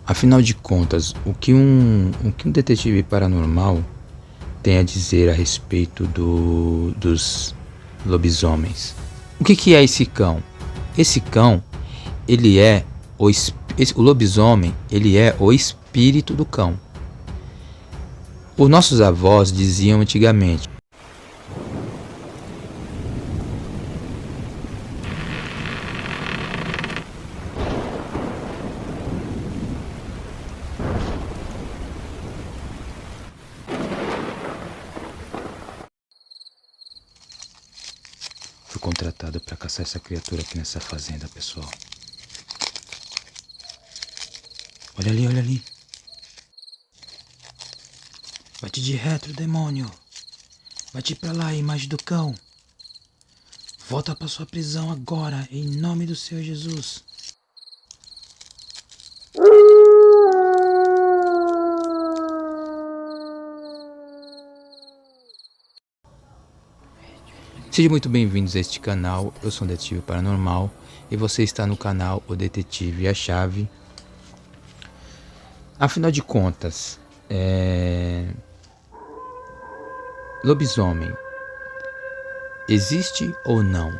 Afinal de contas, o que um detetive paranormal tem a dizer a respeito dos lobisomens? O que é esse cão? Esse cão, ele é o lobisomem, ele é o espírito do cão. Os nossos avós diziam antigamente: fui contratado para caçar essa criatura aqui nessa fazenda, pessoal. Olha ali, olha ali. Bate de retro, demônio. Bate pra lá, imagem do cão. Volta pra sua prisão agora, em nome do Senhor Jesus. Sejam muito bem-vindos a este canal. Eu sou um detetive paranormal e você está no canal O Detetive e a Chave. Afinal de contas, lobisomem existe ou não?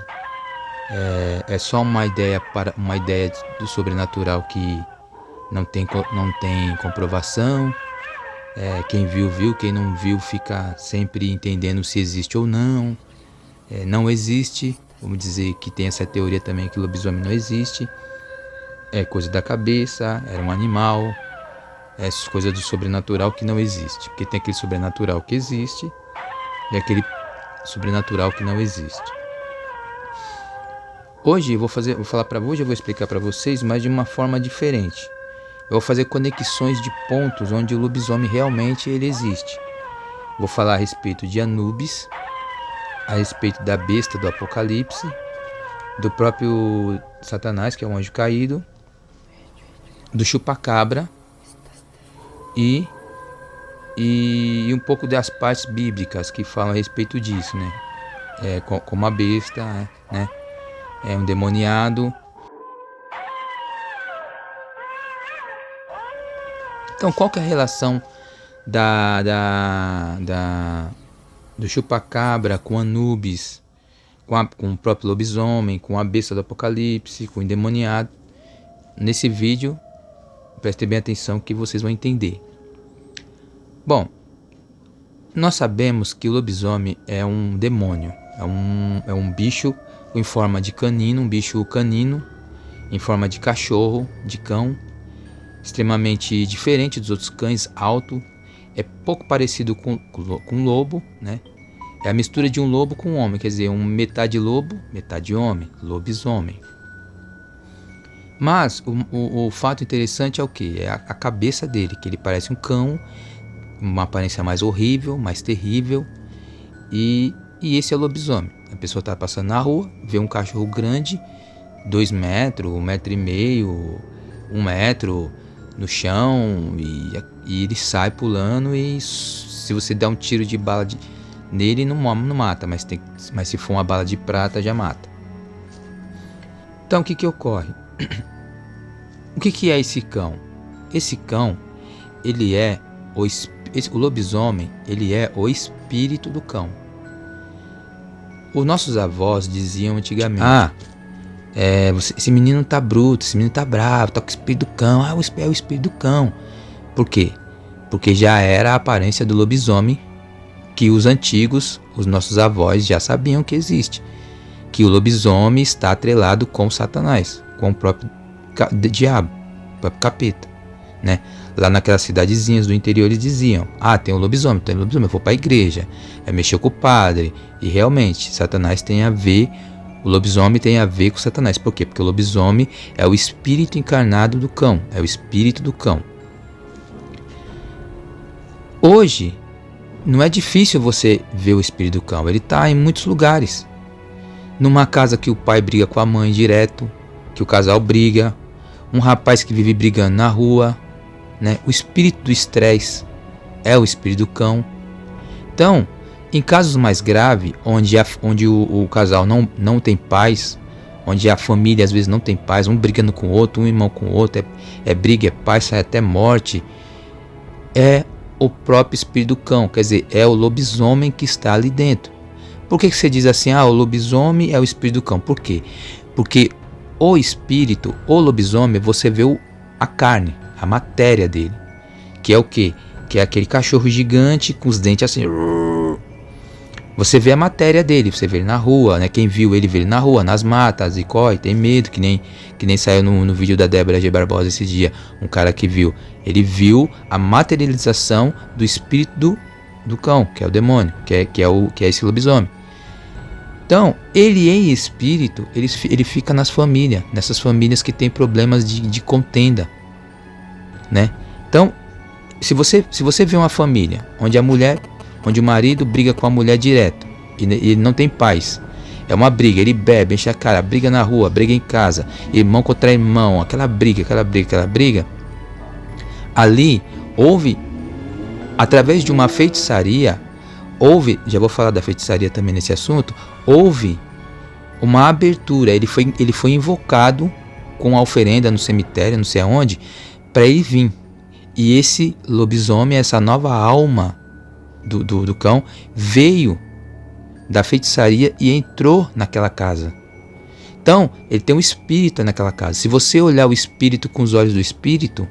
É só uma ideia do sobrenatural que não tem comprovação. Quem viu, viu. Quem não viu fica sempre entendendo se existe ou não. Não existe. Vamos dizer que tem essa teoria também que lobisomem não existe. É coisa da cabeça, era um animal. Essas coisas do sobrenatural que não existe. Porque tem aquele sobrenatural que existe e aquele sobrenatural que não existe. Hoje eu vou explicar para vocês, mas de uma forma diferente. Eu vou fazer conexões de pontos onde o lobisomem realmente ele existe. Vou falar a respeito de Anubis, a respeito da besta do Apocalipse, do próprio Satanás, que é um anjo caído, do chupacabra e um pouco das partes bíblicas que falam a respeito disso, né? Como a besta, né? É um demoniado. Então, qual que é a relação do chupacabra com Anubis, com o próprio lobisomem, com a besta do Apocalipse, com o endemoniado? Nesse vídeo, prestem bem atenção que vocês vão entender. Bom, nós sabemos que o lobisomem é um demônio, é um bicho em forma de canino, um bicho canino, em forma de cachorro, de cão, extremamente diferente dos outros cães, alto, é pouco parecido com lobo, né? É a mistura de um lobo com um homem, quer dizer, metade lobo, metade homem, lobisomem. Mas o fato interessante é o que? É a cabeça dele, que ele parece um cão, uma aparência mais horrível, mais terrível, e esse é o lobisomem. A pessoa está passando na rua, vê um cachorro grande, 2 metros, 1,5 metros, 1 metro no chão, e ele sai pulando, e se você der um tiro de bala nele, não mata, mas se for uma bala de prata, já mata. Então, o que ocorre? O que é esse cão? Esse cão, ele é o lobisomem, ele é o espírito do cão. Os nossos avós diziam antigamente: esse menino tá bruto, esse menino tá bravo, tá com o espírito do cão. É o espírito do cão. Por quê? Porque já era a aparência do lobisomem que os antigos, os nossos avós já sabiam que existe. Que o lobisomem está atrelado com Satanás, com o próprio diabo, o próprio capeta, né? Lá naquelas cidadezinhas do interior eles diziam: tem um lobisomem, eu vou para a igreja, mexer com o padre. E realmente, Satanás tem a ver, o lobisomem tem a ver com Satanás. Por quê? Porque o lobisomem é o espírito encarnado do cão, é o espírito do cão. Hoje, não é difícil você ver o espírito do cão, ele está em muitos lugares. Numa casa que o pai briga com a mãe direto, que o casal briga, um rapaz que vive brigando na rua, né? O espírito do estresse é o espírito do cão. Então, em casos mais graves, onde o casal não tem paz, onde a família às vezes não tem paz, um brigando com o outro, um irmão com o outro, é briga, é paz, sai até morte, é o próprio espírito do cão, quer dizer, é o lobisomem que está ali dentro. Por que você diz assim, o lobisomem é o espírito do cão? Por quê? Porque o espírito, o lobisomem, você vê a carne, a matéria dele, que é o quê? Que é aquele cachorro gigante com os dentes assim. Você vê a matéria dele, você vê ele na rua, né? Quem viu ele vê ele na rua, nas matas, e corre, tem medo, que nem saiu no vídeo da Débora G. Barbosa esse dia, um cara que viu. Ele viu a materialização do espírito do cão, que é o demônio, que é esse lobisomem. Então, ele em espírito, ele fica nas famílias, nessas famílias que tem problemas de contenda, né? Então, se você vê uma família onde o marido briga com a mulher direto e ele não tem paz, é uma briga, ele bebe, enche a cara, briga na rua, briga em casa, irmão contra irmão, aquela briga, ali houve, através de uma feitiçaria, já vou falar da feitiçaria também nesse assunto, houve uma abertura, ele foi invocado com a oferenda no cemitério, não sei aonde, para ele vir. E esse lobisomem, essa nova alma do cão, veio da feitiçaria e entrou naquela casa. Então, ele tem um espírito naquela casa. Se você olhar o espírito com os olhos do espírito,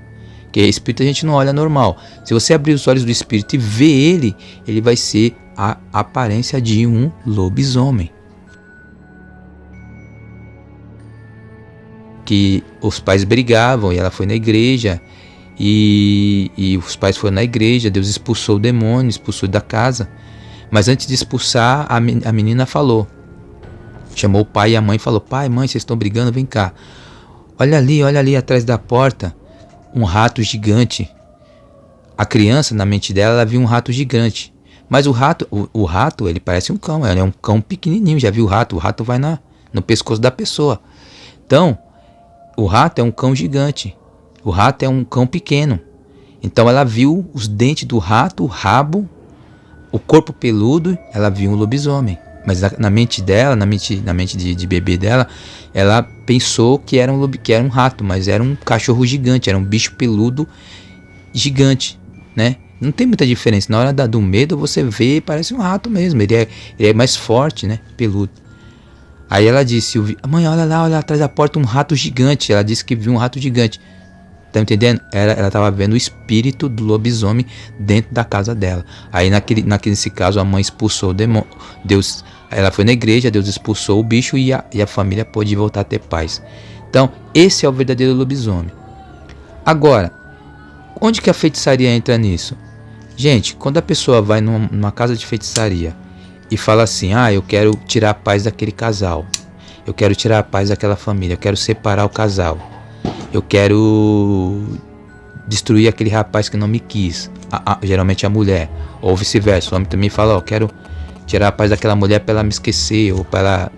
que espírito a gente não olha normal. Se você abrir os olhos do espírito e ver ele vai ser a aparência de um lobisomem. Que os pais brigavam e ela foi na igreja. E os pais foram na igreja, Deus expulsou o demônio, expulsou da casa. Mas antes de expulsar, a menina falou. Chamou o pai e a mãe e falou: pai, mãe, vocês estão brigando, vem cá. Olha ali atrás da porta, um rato gigante. A criança, na mente dela, ela viu um rato gigante. Mas o rato, ele parece um cão, ele é um cão pequenininho. Já viu o rato vai no pescoço da pessoa. Então, o rato é um cão gigante. O rato é um cão pequeno. Então ela viu os dentes do rato, o rabo, o corpo peludo, ela viu um lobisomem. Mas na mente dela, na mente de bebê dela, ela pensou que era um rato, mas era um cachorro gigante, era um bicho peludo gigante, né? Não tem muita diferença. Na hora do medo você vê, parece um rato mesmo. Ele é mais forte, né? Peludo. Aí ela disse: mãe, olha lá atrás da porta um rato gigante. Ela disse que viu um rato gigante. Tá entendendo? Ela estava vendo o espírito do lobisomem dentro da casa dela. Aí nesse caso a mãe expulsou o demônio. Ela foi na igreja, Deus expulsou o bicho e a família pôde voltar a ter paz. Então esse é o verdadeiro lobisomem. Agora, onde que a feitiçaria entra nisso? Gente, quando a pessoa vai numa casa de feitiçaria e fala assim: eu quero tirar a paz daquele casal, eu quero tirar a paz daquela família, eu quero separar o casal, eu quero destruir aquele rapaz que não me quis, geralmente a mulher, ou vice-versa. O homem também fala: eu quero tirar a paz daquela mulher para ela me esquecer, ou para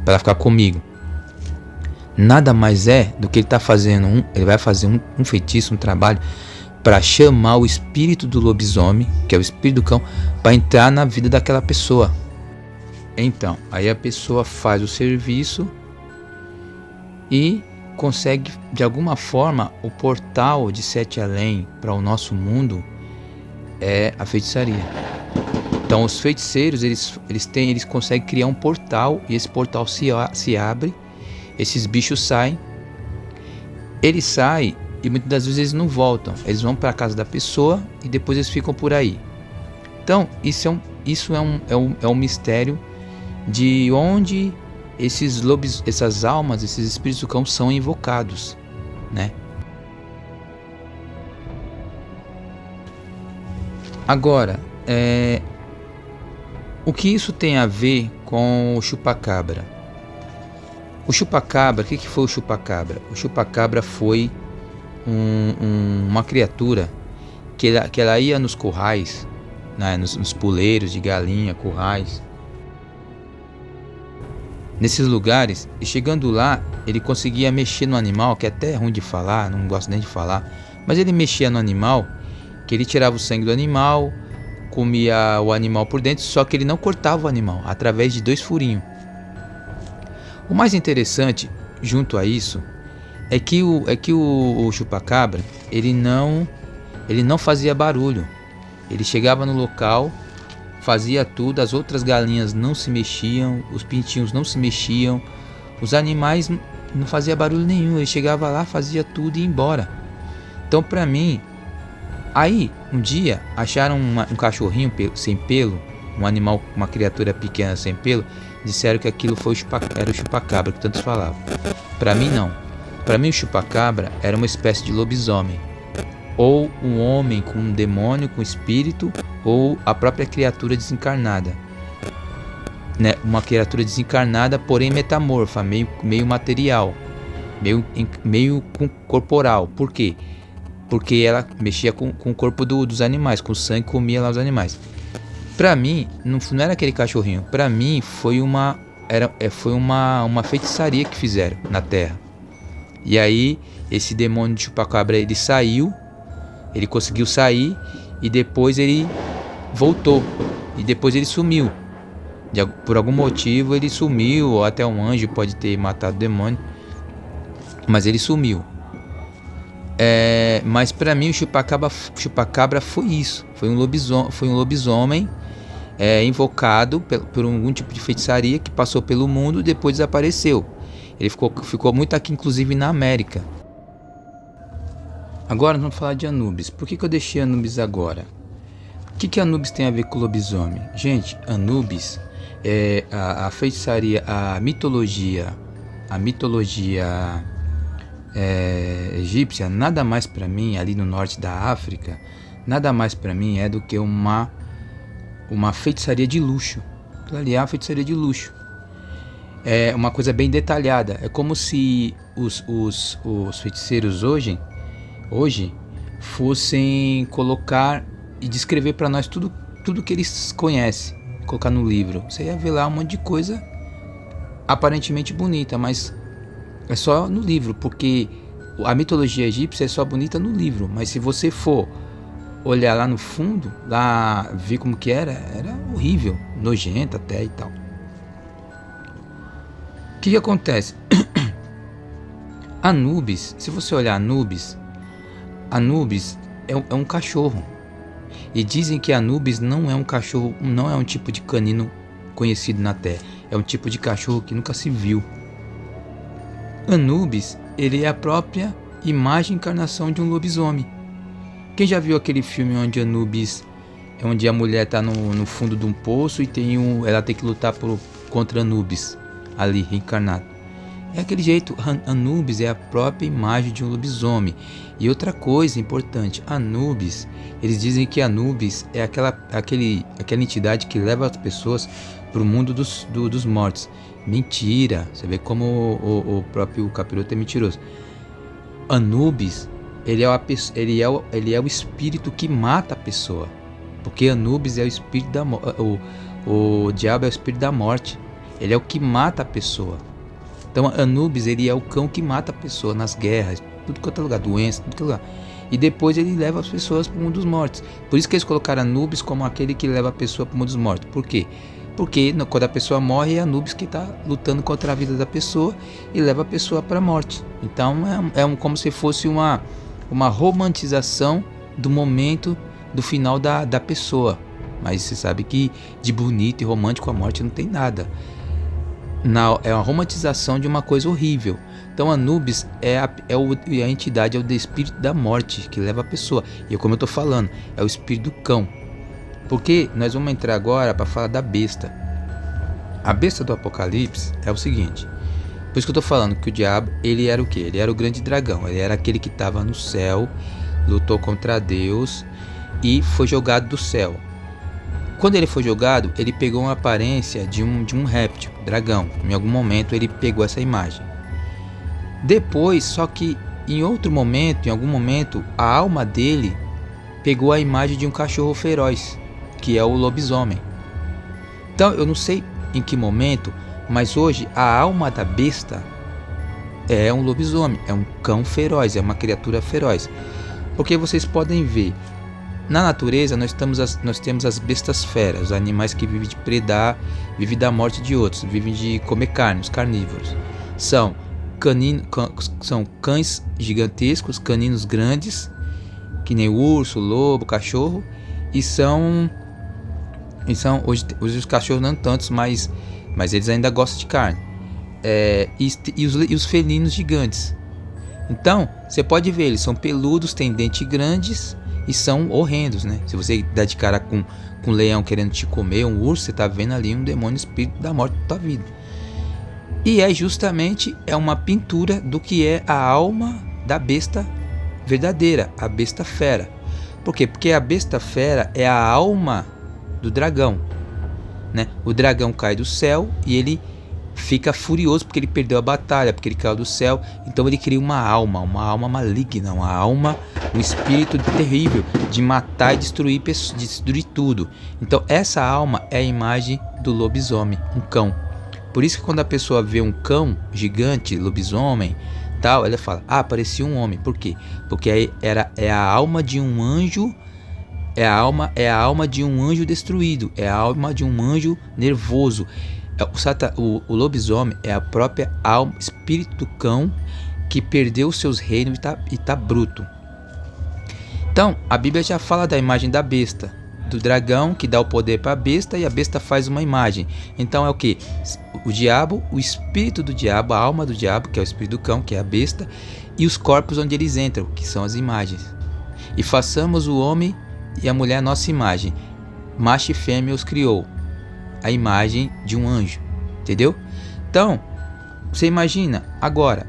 ela ficar comigo. Nada mais é do que ele está fazendo, ele vai fazer um feitiço, um trabalho, para chamar o espírito do lobisomem, que é o espírito do cão, para entrar na vida daquela pessoa. Então, aí a pessoa faz o serviço e consegue, de alguma forma, o portal de Sete Além para o nosso mundo é a feitiçaria. Então os feiticeiros, eles conseguem criar um portal, e esse portal se abre, esses bichos saem, eles saem e muitas das vezes eles não voltam, eles vão para a casa da pessoa e depois eles ficam por aí. Então isso é um mistério de onde essas almas, esses espíritos do cão são invocados, né? Agora, o que isso tem a ver com o chupacabra? O chupacabra, o que foi o chupacabra? O chupacabra foi uma criatura que ela ia nos currais, né, nos puleiros de galinha, currais, nesses lugares, e chegando lá, ele conseguia mexer no animal, que é até ruim de falar, não gosto nem de falar, mas ele mexia no animal, que ele tirava o sangue do animal, comia o animal por dentro, só que ele não cortava o animal, através de 2 furinhos. O mais interessante, junto a isso, é que o chupacabra, ele não fazia barulho. Ele chegava no local, fazia tudo, as outras galinhas não se mexiam, os pintinhos não se mexiam, os animais não faziam barulho nenhum. Ele chegava lá, fazia tudo e ia embora. Então, pra mim, aí um dia acharam um cachorrinho sem pelo, um animal, uma criatura pequena sem pelo, disseram que aquilo era o chupacabra que tantos falavam. Pra mim não. Pra mim o chupacabra era uma espécie de lobisomem, ou um homem com um demônio, com espírito, ou a própria criatura desencarnada, né? Uma criatura desencarnada, porém metamorfa, meio material, meio corporal. Por quê? Porque ela mexia com o corpo dos animais, com o sangue, comia lá os animais. Pra mim, não era aquele cachorrinho. Pra mim, foi uma feitiçaria que fizeram na Terra. E aí, esse demônio de chupacabra, ele conseguiu sair, e depois ele voltou, e depois ele sumiu. Por algum motivo ele sumiu, ou até um anjo pode ter matado o demônio, mas ele sumiu. Mas pra mim o chupacabra foi isso, foi um lobisomem invocado por algum tipo de feitiçaria que passou pelo mundo e depois desapareceu. Ele ficou muito aqui, inclusive na América. Agora nós vamos falar de Anubis. Por que eu deixei Anubis agora? O que Anubis tem a ver com o lobisomem? Gente, Anubis é a feitiçaria, a mitologia egípcia. Nada mais para mim, ali no norte da África, nada mais para mim é do que uma feitiçaria de luxo. Aquilo ali é uma feitiçaria de luxo. É uma coisa bem detalhada. É como se os feiticeiros hoje fossem colocar e descrever para nós tudo que eles conhecem, colocar no livro. Você ia ver lá um monte de coisa aparentemente bonita, mas é só no livro, porque a mitologia egípcia é só bonita no livro. Mas se você for olhar lá no fundo, lá ver como que era horrível, nojento até e tal. O que acontece? Anubis, se você olhar Anubis é um cachorro. E dizem que Anubis não é um cachorro, não é um tipo de canino conhecido na Terra. É um tipo de cachorro que nunca se viu. Anubis, ele é a própria imagem e encarnação de um lobisomem. Quem já viu aquele filme onde Anubis, onde a mulher está no fundo de um poço e ela tem que lutar contra Anubis, ali reencarnado? É aquele jeito. Anubis é a própria imagem de um lobisomem. E outra coisa importante, Anubis, eles dizem que Anubis é aquela entidade que leva as pessoas para o mundo dos mortos. Mentira! Você vê como o próprio capiroto é mentiroso. Anubis, ele é o espírito que mata a pessoa. Porque Anubis é o espírito da morte. O diabo é o espírito da morte. Ele é o que mata a pessoa. Então Anubis, ele é o cão que mata a pessoa nas guerras, tudo quanto é lugar, doença, tudo que é lugar. E depois ele leva as pessoas para o mundo dos mortos. Por isso que eles colocaram Anubis como aquele que leva a pessoa para o mundo dos mortos. Por quê? Porque quando a pessoa morre, é Anubis que está lutando contra a vida da pessoa e leva a pessoa para a morte. Então como se fosse uma romantização do momento do final da pessoa. Mas você sabe que de bonito e romântico a morte não tem nada. É uma romantização de uma coisa horrível. Então Anubis é a entidade, é o espírito da morte que leva a pessoa. E como eu estou falando, é o espírito do cão. Porque nós vamos entrar agora para falar da besta. A besta do Apocalipse é o seguinte. Por isso que eu estou falando que o diabo, ele era o quê? Ele era o grande dragão. Ele era aquele que estava no céu, lutou contra Deus e foi jogado do céu. Quando ele foi jogado, ele pegou uma aparência de um réptil, dragão. Em algum momento ele pegou essa imagem. Depois, só que em algum momento, a alma dele pegou a imagem de um cachorro feroz, que é o lobisomem. Então eu não sei em que momento, mas hoje a alma da besta é um lobisomem, é um cão feroz, é uma criatura feroz. Porque vocês podem ver, Na natureza nós temos as bestas feras, os animais que vivem de predar, vivem da morte de outros, vivem de comer carne, os carnívoros. São cães gigantescos, caninos grandes, que nem urso, lobo, cachorro, hoje os cachorros não tantos, mas eles ainda gostam de carne. E os felinos gigantes. Então, você pode ver, eles são peludos, têm dentes grandes e são horrendos, né? Se você dá de cara com um leão querendo te comer, um urso, você está vendo ali um demônio, espírito da morte da tua vida. E justamente uma pintura do que é a alma da besta verdadeira, a besta fera. Por quê? Porque a besta fera é a alma do dragão, né? O dragão cai do céu e ele fica furioso porque ele perdeu a batalha, porque ele caiu do céu. Então ele cria uma alma maligna, um espírito terrível de matar e destruir tudo. Então essa alma é a imagem do lobisomem, um cão. Por isso que quando a pessoa vê um cão gigante, lobisomem, tal, ela fala, parecia um homem. Por quê? Porque é a alma de um anjo, é a alma de um anjo destruído, é a alma de um anjo nervoso. O lobisomem é a própria alma, espírito do cão que perdeu os seus reinos e tá bruto. Então, a Bíblia já fala da imagem da besta, do dragão que dá o poder para a besta e a besta faz uma imagem. Então é o que? O diabo, o espírito do diabo, a alma do diabo, que é o espírito do cão, que é a besta, e os corpos onde eles entram, que são as imagens. E façamos o homem e a mulher a nossa imagem. Macho e fêmea os criou. A imagem de um anjo, entendeu? Então, você imagina, agora,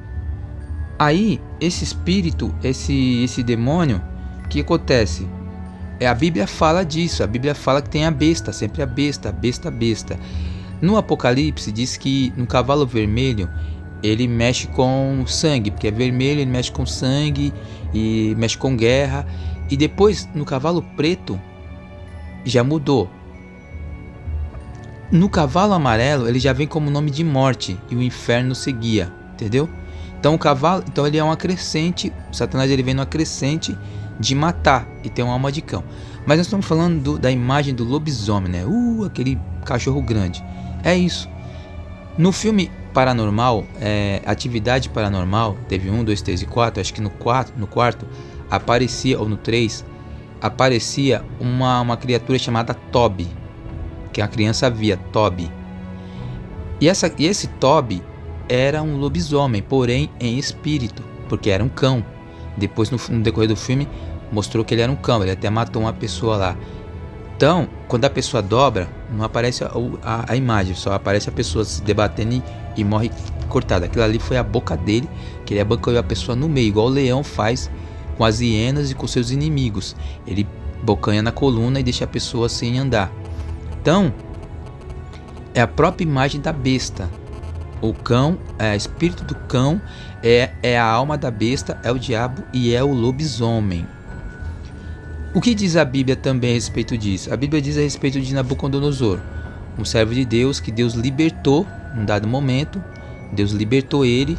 aí, esse espírito, esse demônio, o que acontece? A Bíblia fala disso, a Bíblia fala que tem a besta, sempre a besta. No Apocalipse diz que no cavalo vermelho, ele mexe com sangue, porque é vermelho, ele mexe com sangue, e mexe com guerra, e depois, no cavalo preto, já mudou. No cavalo amarelo, ele já vem como nome de morte e o inferno seguia, entendeu? Então o cavalo, ele é uma crescente, o Satanás ele vem numa crescente de matar e tem uma alma de cão. Mas nós estamos falando da imagem do lobisomem, né? Aquele cachorro grande. É isso. No filme Paranormal, Atividade Paranormal, teve 1, 2, 3 e 4, acho que no quarto aparecia, ou no 3, aparecia uma criatura chamada Toby, que a criança via, Toby. E esse Toby era um lobisomem, porém em espírito, porque era um cão. Depois, no decorrer do filme, mostrou que ele era um cão, ele até matou uma pessoa lá. Então, quando a pessoa dobra, não aparece a imagem, só aparece a pessoa se debatendo e morre cortada. Aquilo ali foi a boca dele, que ele abocanhou a pessoa no meio, igual o leão faz com as hienas e com seus inimigos. Ele bocanha na coluna e deixa a pessoa sem andar. Então, é a própria imagem da besta. O cão, o espírito do cão é a alma da besta, é o diabo e é o lobisomem. O que diz a Bíblia também a respeito disso? A Bíblia diz a respeito de Nabucodonosor, um servo de Deus que Deus libertou num dado momento. Deus libertou ele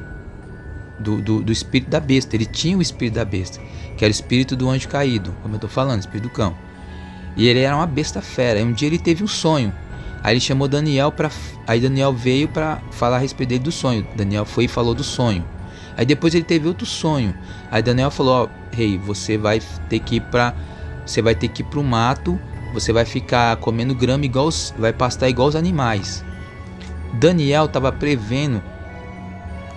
do espírito da besta. Ele tinha o espírito da besta, que era o espírito do anjo caído, como eu estou falando, o espírito do cão. E ele era uma besta fera. E um dia ele teve um sonho. Aí ele chamou Daniel Aí Daniel veio para falar a respeito dele do sonho. Daniel foi e falou do sonho. Aí depois ele teve outro sonho. Aí Daniel falou: rei, você vai ter que ir pro mato. Você vai ficar comendo grama vai pastar igual os animais. Daniel estava prevendo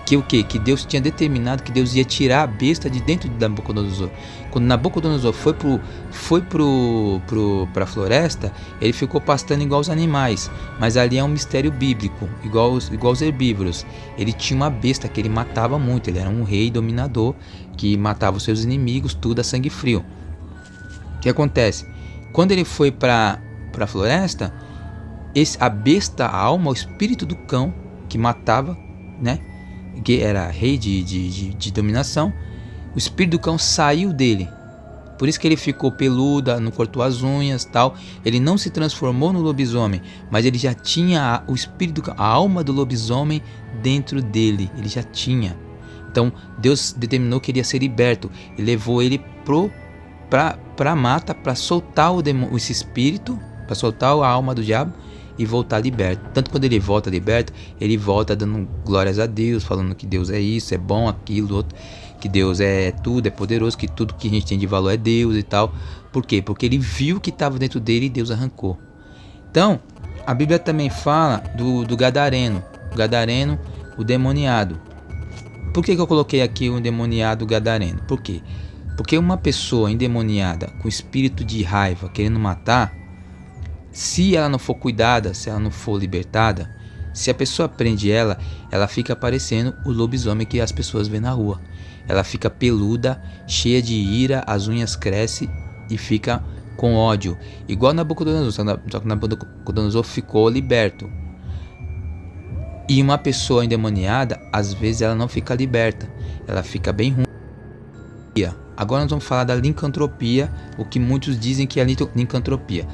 que o quê? Que Deus tinha determinado que Deus ia tirar a besta de dentro de Nabucodonosor. Quando Nabucodonosor foi para a floresta, ele ficou pastando igual os animais. Mas ali é um mistério bíblico, igual os herbívoros. Ele tinha uma besta que ele matava muito. Ele era um rei dominador que matava os seus inimigos, tudo a sangue frio. O que acontece? Quando ele foi para a floresta, a besta, a alma, o espírito do cão que matava, né? Que era rei de dominação, o espírito do cão saiu dele. Por isso que ele ficou peludo, não cortou as unhas, tal. Ele não se transformou no lobisomem, mas ele já tinha o espírito do cão, a alma do lobisomem dentro dele. Ele já tinha. Então Deus determinou que ele ia ser liberto e levou ele para mata, para soltar esse espírito, para soltar a alma do diabo e voltar liberto. Tanto quando ele volta liberto, ele volta dando glórias a Deus, falando que Deus é isso, é bom, aquilo, outro, que Deus é tudo, é poderoso, que tudo que a gente tem de valor é Deus e tal. Por quê? Porque ele viu que estava dentro dele e Deus arrancou. Então, a Bíblia também fala do gadareno, o demoniado. Por que eu coloquei aqui o endemoniado gadareno? Por quê? Porque uma pessoa endemoniada com espírito de raiva, querendo matar, se ela não for cuidada, se ela não for libertada, se a pessoa prende ela fica parecendo o lobisomem que as pessoas vêem na rua. Ela fica peluda, cheia de ira, as unhas crescem e fica com ódio. Igual Nabucodonosor, só que Nabucodonosor ficou liberto. E uma pessoa endemoniada, às vezes ela não fica liberta, ela fica bem ruim. Agora nós vamos falar da licantropia, o que muitos dizem que é licantropia.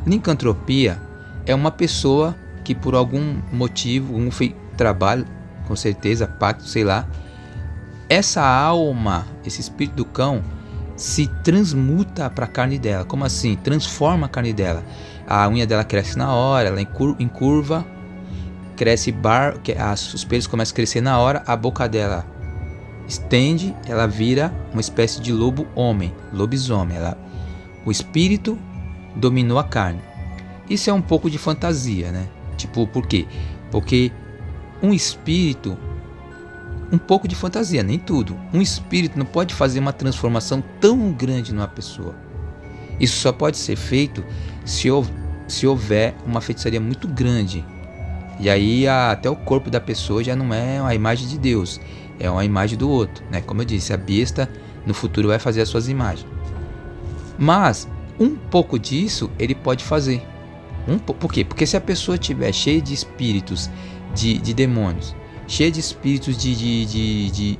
Licantropia é uma pessoa que por algum motivo, trabalho, com certeza, pacto, sei lá, essa alma, esse espírito do cão, se transmuta para a carne dela. Como assim? Transforma a carne dela. A unha dela cresce na hora, ela encurva, cresce os pelos começam a crescer na hora, a boca dela estende, ela vira uma espécie de lobisomem. O espírito dominou a carne. Isso é um pouco de fantasia, né? Tipo, por quê? Porque um espírito, um pouco de fantasia, nem tudo. Um espírito não pode fazer uma transformação tão grande numa pessoa. Isso só pode ser feito se houver uma feitiçaria muito grande. E aí até o corpo da pessoa já não é a imagem de Deus, é uma imagem do outro, né? Como eu disse, a besta no futuro vai fazer as suas imagens. Mas um pouco disso ele pode fazer. Por quê? Porque se a pessoa estiver cheia de espíritos, de demônios, cheia de espíritos de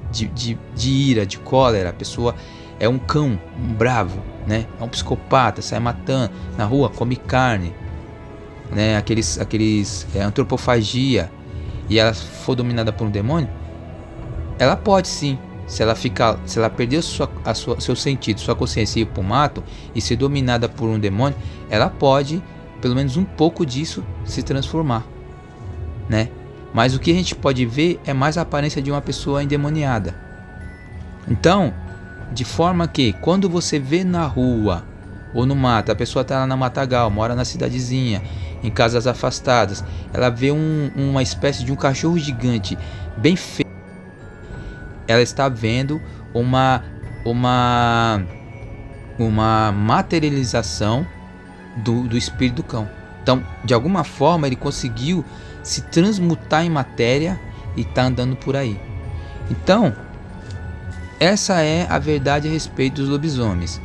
ira, de cólera, a pessoa é um cão, um bravo, né? É um psicopata, sai matando na rua, come carne, né? Aqueles antropofagia, e ela for dominada por um demônio, ela pode sim, se ela perder seu sentido, sua consciência e ir para o mato e ser dominada por um demônio, ela pode, pelo menos um pouco disso, se transformar, né? Mas o que a gente pode ver é mais a aparência de uma pessoa endemoniada. Então, de forma que quando você vê na rua ou no mato, a pessoa está lá na matagal, mora na cidadezinha, em casas afastadas, ela vê uma espécie de um cachorro gigante, bem feio, ela está vendo uma materialização do espírito do cão. Então, de alguma forma, ele conseguiu se transmutar em matéria e está andando por aí. Então, essa é a verdade a respeito dos lobisomens.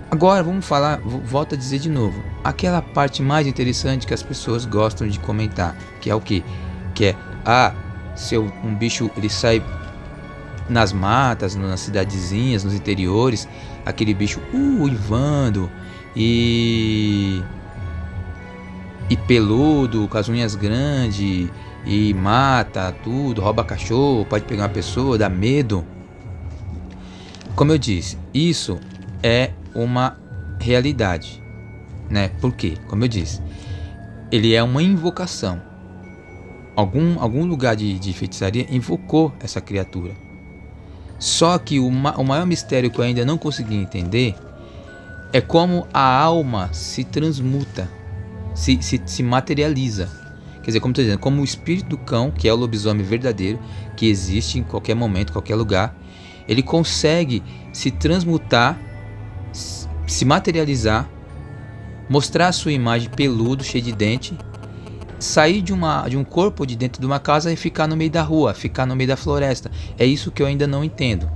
Agora vamos falar, volto a dizer de novo, aquela parte mais interessante que as pessoas gostam de comentar, que é o quê? Que é, se um bicho ele sai nas matas, nas cidadezinhas, nos interiores, aquele bicho uivando e peludo, com as unhas grandes, e mata tudo, rouba cachorro, pode pegar uma pessoa, dá medo. Como eu disse, isso é uma realidade, né? Por quê? Como eu disse, ele é uma invocação. Algum lugar de feitiçaria invocou essa criatura. Só que o maior mistério que eu ainda não consegui entender é como a alma se transmuta, se materializa. Quer dizer, como estou dizendo, como o espírito do cão, que é o lobisomem verdadeiro, que existe em qualquer momento, em qualquer lugar, ele consegue se transmutar, se materializar, mostrar a sua imagem peludo, cheio de dente, sair de um corpo de dentro de uma casa e ficar no meio da rua, ficar no meio da floresta. É isso que eu ainda não entendo.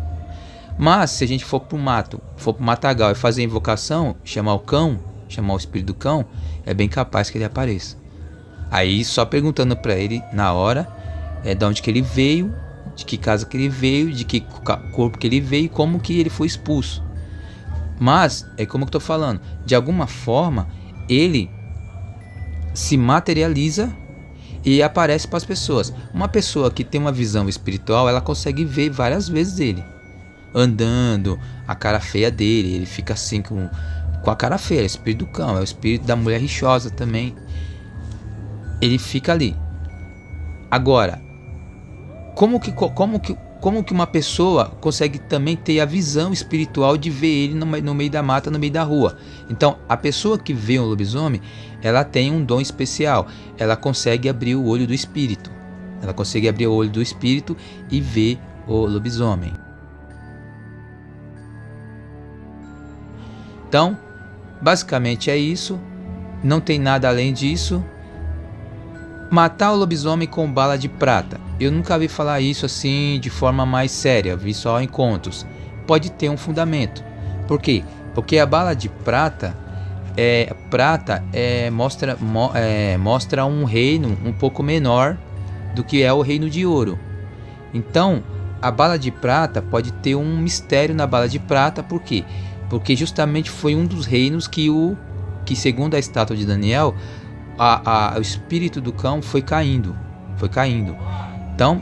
Mas se a gente for pro mato, for pro matagal e fazer a invocação, chamar o cão, chamar o espírito do cão, é bem capaz que ele apareça. Aí só perguntando para ele na hora, de onde que ele veio, de que casa que ele veio, de que corpo que ele veio e como que ele foi expulso. Mas, é como eu estou falando, de alguma forma, ele se materializa e aparece para as pessoas. Uma pessoa que tem uma visão espiritual, ela consegue ver várias vezes ele. andando, a cara feia dele, ele fica assim com a cara feia, é o espírito do cão, é o espírito da mulher rixosa também. Ele fica ali. Agora, como que uma pessoa consegue também ter a visão espiritual de ver ele no meio da mata, no meio da rua? Então, a pessoa que vê um lobisomem, ela tem um dom especial. Ela consegue abrir o olho do espírito. Ela consegue abrir o olho do espírito e ver o lobisomem. Então, basicamente é isso. Não tem nada além disso. Matar o lobisomem com bala de prata. Eu nunca vi falar isso assim de forma mais séria, vi só em contos. Pode ter um fundamento. Por quê? Porque a bala de prata mostra um reino um pouco menor do que é o reino de ouro. Então, a bala de prata pode ter um mistério na bala de prata. Por quê? Porque justamente foi um dos reinos que segundo a estátua de Daniel, o espírito do cão foi caindo. Então,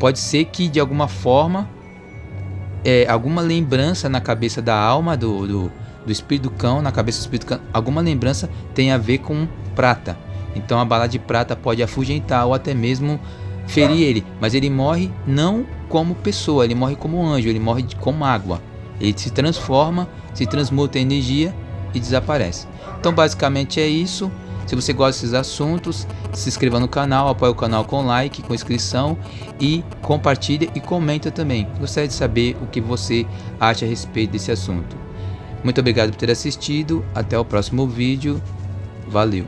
pode ser que de alguma forma, alguma lembrança na cabeça da alma do espírito do cão, na cabeça do espírito do cão, alguma lembrança tem a ver com prata. Então a bala de prata pode afugentar ou até mesmo ferir ele. Mas ele morre não como pessoa, ele morre como anjo, ele morre como água. Ele se transforma, se transmuta em energia e desaparece. Então basicamente é isso. Se você gosta desses assuntos, se inscreva no canal, apoie o canal com like, com inscrição e compartilha e comenta também. Gostaria de saber o que você acha a respeito desse assunto. Muito obrigado por ter assistido, até o próximo vídeo, valeu!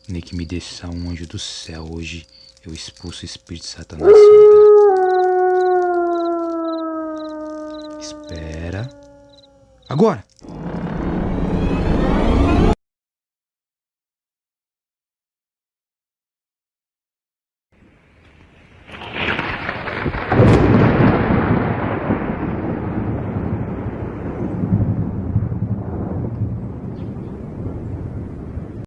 Nick, me deixa um anjo do céu hoje. Eu expulso o espírito de Satanás desse lugar. Espera. Agora!